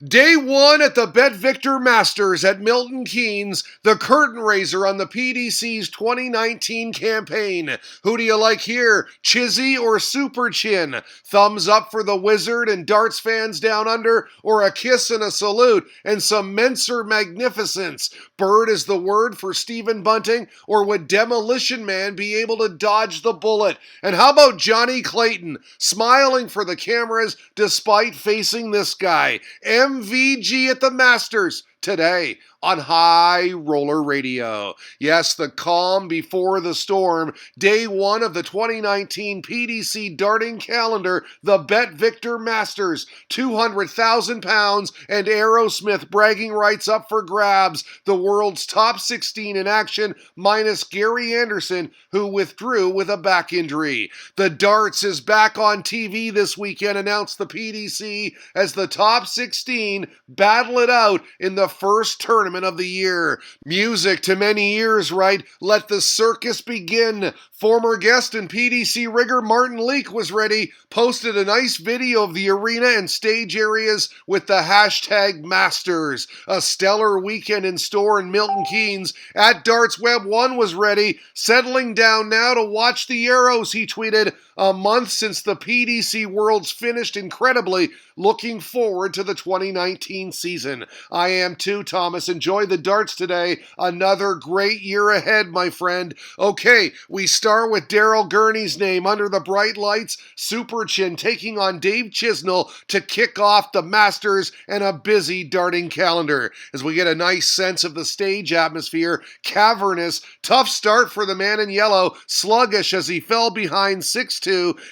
Day one at the BetVictor Masters at Milton Keynes, the curtain raiser on the PDC's 2019 campaign. Who do you like here, Chizzy or Super Chin? Thumbs up for the Wizard and darts fans down under, or a kiss and a salute and some Menser magnificence? Bird is the word for Stephen Bunting, or would Demolition Man be able to dodge the bullet? And how about Johnny Clayton, smiling for the cameras despite facing this guy? MvG at the Masters today on High Roller Radio. Yes, the calm before the storm. Day one of the 2019 PDC darting calendar, the BetVictor Masters. 200,000 pounds and Aerosmith bragging rights up for grabs. The world's top 16 in action, minus Gary Anderson, who withdrew with a back injury. The darts is back on TV this weekend, announced the PDC, as the top 16 battle it out in the first tournament of the year. Music to many ears, right? Let the circus begin. Former guest and PDC rigger Martin Leake was ready, posted a nice video of the arena and stage areas with the hashtag Masters. A stellar weekend in store in Milton Keynes. At Darts Web 1 was ready, settling down now to watch the arrows, he tweeted. A month since the PDC Worlds finished incredibly. Looking forward to the 2019 season. I am too, Thomas. Enjoy the darts today. Another great year ahead, my friend. Okay, we start with Daryl Gurney's name under the bright lights. Super Chin taking on Dave Chisnell to kick off the Masters and a busy darting calendar. As we get a nice sense of the stage atmosphere, cavernous, tough start for the man in yellow, sluggish as he fell behind 6-2.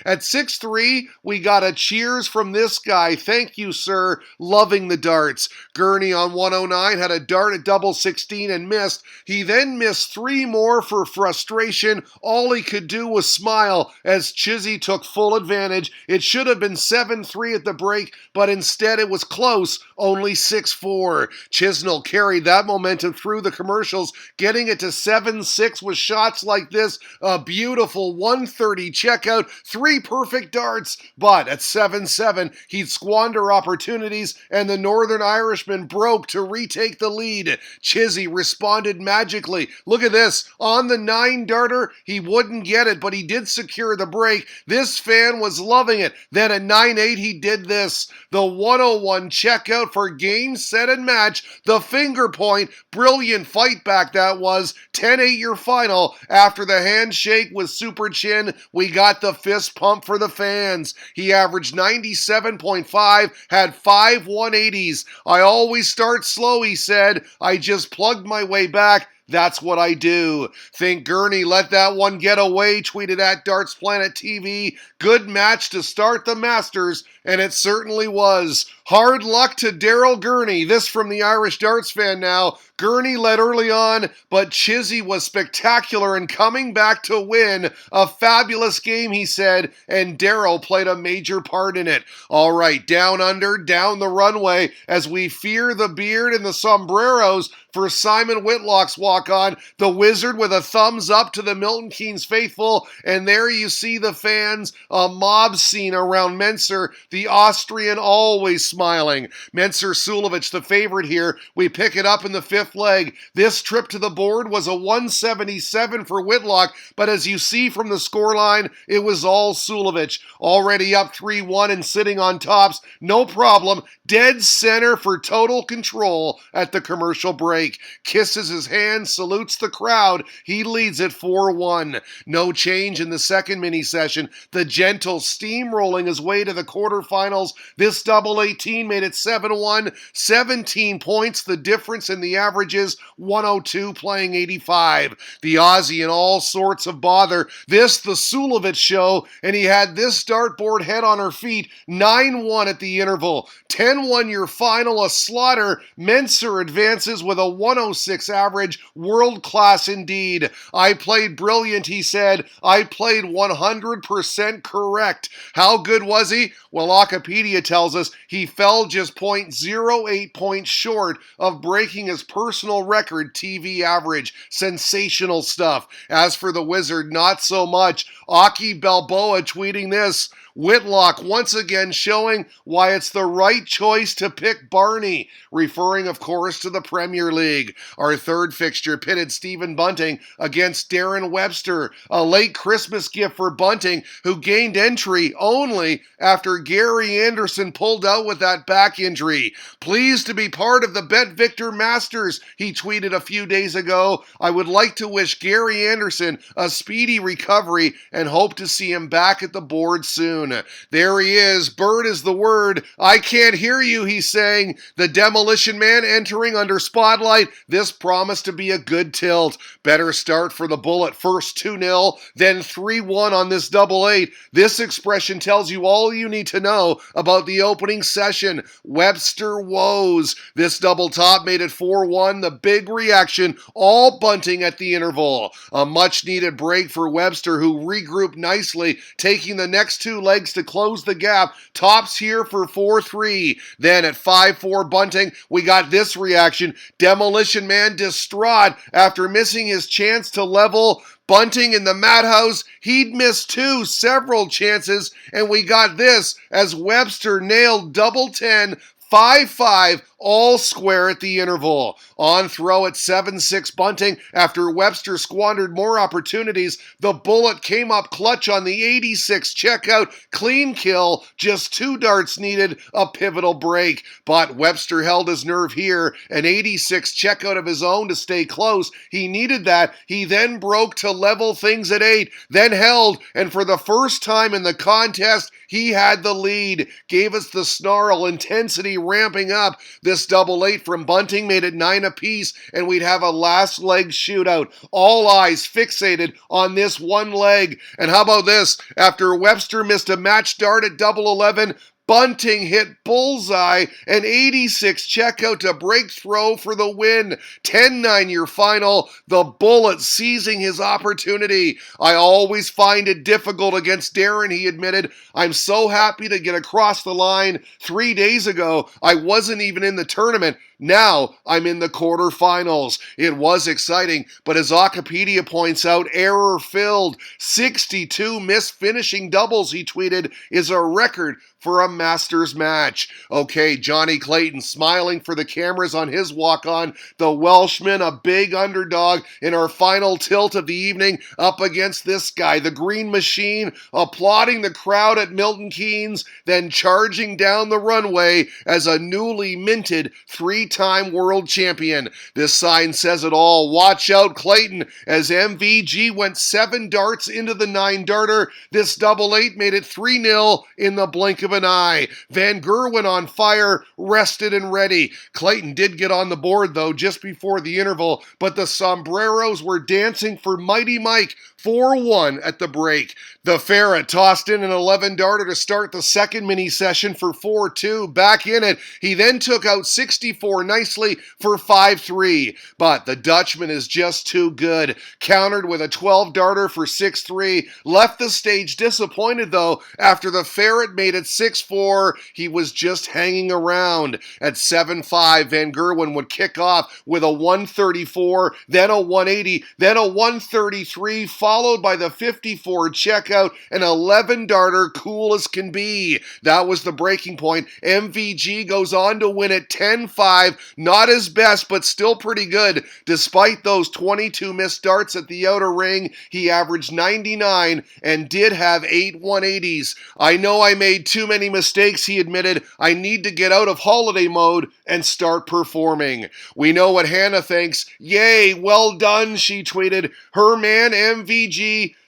At 6-3, we got a cheers from this guy. Thank you, sir. Loving the darts. Gurney on 109 had a dart at double 16 and missed. He then missed three more for frustration. All he could do was smile as Chizzy took full advantage. It should have been 7-3 at the break, but instead it was close, only 6-4. Chisnell carried that momentum through the commercials, getting it to 7-6 with shots like this. A beautiful 130 checkout, three perfect darts, but at 7-7, he'd squander opportunities, and the Northern Irishman broke to retake the lead. Chizzy responded magically. Look at this. On the 9-darter, he wouldn't get it, but he did secure the break. This fan was loving it. Then at 9-8, he did this. The 101 checkout for game, set, and match. The finger point. Brilliant fight back that was. 10-8 your final. After the handshake with Super Chin, we got the fist pump for the fans. He averaged 97.5, had 5 180s. I always start slow, he said. I just plugged my way back. That's what I do. Think Gurney let that one get away, tweeted at Darts Planet TV. Good match to start the Masters, and it certainly was. Hard luck to Daryl Gurney. This from the Irish darts fan now. Gurney led early on, but Chizzy was spectacular and coming back to win. A fabulous game, he said, and Daryl played a major part in it. All right, down under, down the runway, as we fear the beard and the sombreros for Simon Whitlock's walk-on. The Wizard with a thumbs up to the Milton Keynes faithful, and there you see the fans, a mob scene around Menser, the Austrian always smiling. Menser Sulovic, the favorite here. We pick it up in the fifth leg. This trip to the board was a 177 for Whitlock, but as you see from the scoreline, it was all Sulovic. Already up 3-1 and sitting on tops. No problem. Dead center for total control at the commercial break. Kisses his hand, salutes the crowd. He leads at 4-1. No change in the second mini session. The gentle steamrolling his way to the quarterfinals. This double 18 made it 7-1. 17 points. The difference in the averages, 102 playing 85. The Aussie in all sorts of bother. This, the Sulovic show, and he had this dartboard head on her feet. 9-1 at the interval. 10-1 your final, a slaughter. Menser advances with a 106 average. World class indeed. I played brilliant, he said. I played 100% correct. How good was he? Well, Wikipedia tells us he fell just 0.08 points short of breaking his personal record TV average. Sensational stuff. As for the Wizard, not so much. Aki Balboa tweeting this. Whitlock once again showing why it's the right choice to pick Barney, referring of course to the Premier League. Our third fixture pitted Stephen Bunting against Darren Webster, a late Christmas gift for Bunting, who gained entry only after Gary Anderson pulled out with that back injury. Pleased to be part of the Bet Victor Masters, he tweeted a few days ago. I would like to wish Gary Anderson a speedy recovery and hope to see him back at the board soon. There he is. Bird is the word. I can't hear you, he's saying. The Demolition Man entering under spotlight. This promised to be a good tilt. Better start for the Bullet. First 2-0, then 3-1 on this double eight. This expression tells you all you need to know about the opening session. Webster woes. This double top made it 4-1. The big reaction, all Bunting at the interval. A much needed break for Webster, who regrouped nicely, taking the next two legs to close the gap. Tops here for 4-3. Then at 5-4 Bunting, we got this reaction. Demolition Man distraught after missing his chance to level. Bunting in the madhouse, he'd missed several chances, and we got this as Webster nailed double 10, 5-5, all square at the interval. On throw at 7-6 Bunting after Webster squandered more opportunities. The Bullet came up clutch on the 86 checkout. Clean kill, just 2 darts needed, a pivotal break. But Webster held his nerve here. An 86 checkout of his own to stay close. He needed that. He then broke to level things at 8, then held, and for the first time in the contest, he had the lead. Gave us the snarl, intensity ramping up. This double eight from Bunting made it 9 apiece, and we'd have a last leg shootout. All eyes fixated on this one leg. And how about this? After Webster missed a match dart at double 11, Bunting hit bullseye, an 86 checkout to break throw for the win. 10-9 your final, the Bullet seizing his opportunity. I always find it difficult against Darren, he admitted. I'm so happy to get across the line. 3 days ago, I wasn't even in the tournament. Now I'm in the quarterfinals. It was exciting, but as Wikipedia points out, error-filled. 62 missed finishing doubles, he tweeted, is a record for a Masters match. Okay, Johnny Clayton smiling for the cameras on his walk-on. The Welshman, a big underdog in our final tilt of the evening, up against this guy, the Green Machine, applauding the crowd at Milton Keynes, then charging down the runway as a newly minted 3-time world champion. This sign says it all. Watch out, Clayton, as MvG went 7 darts into the 9-darter. This double eight made it 3-0 in the blink of an eye. Van Gerwen on fire, rested and ready. Clayton did get on the board, though, just before the interval, but the sombreros were dancing for Mighty Mike. 4-1 at the break. The Ferret tossed in an 11-darter to start the second mini session for 4-2. Back in it, he then took out 64 nicely for 5-3. But the Dutchman is just too good. Countered with a 12-darter for 6-3. Left the stage disappointed, though, after the Ferret made it 6-4. He was just hanging around. At 7-5, Van Gerwen would kick off with a 134, then a 180, then a 133, followed by the 54 checkout, an 11-darter, cool as can be. That was the breaking point. MvG goes on to win at 10-5. Not his best, but still pretty good. Despite those 22 missed darts at the outer ring, he averaged 99 and did have 8 180s. I know I made too many mistakes, he admitted. I need to get out of holiday mode and start performing. We know what Hannah thinks. Yay, well done, she tweeted. Her man MvG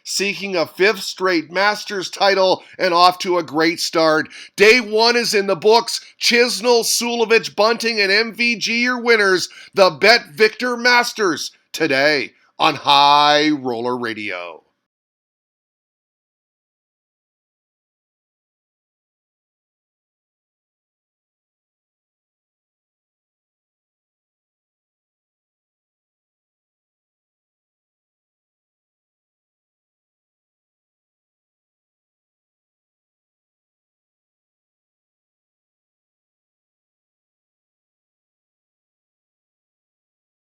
seeking a 5th straight Masters title and off to a great start. Day 1 is in the books. Chisnell, Sulovich, Bunting, and MvG your winners. The Bet Victor Masters today on High Roller Radio.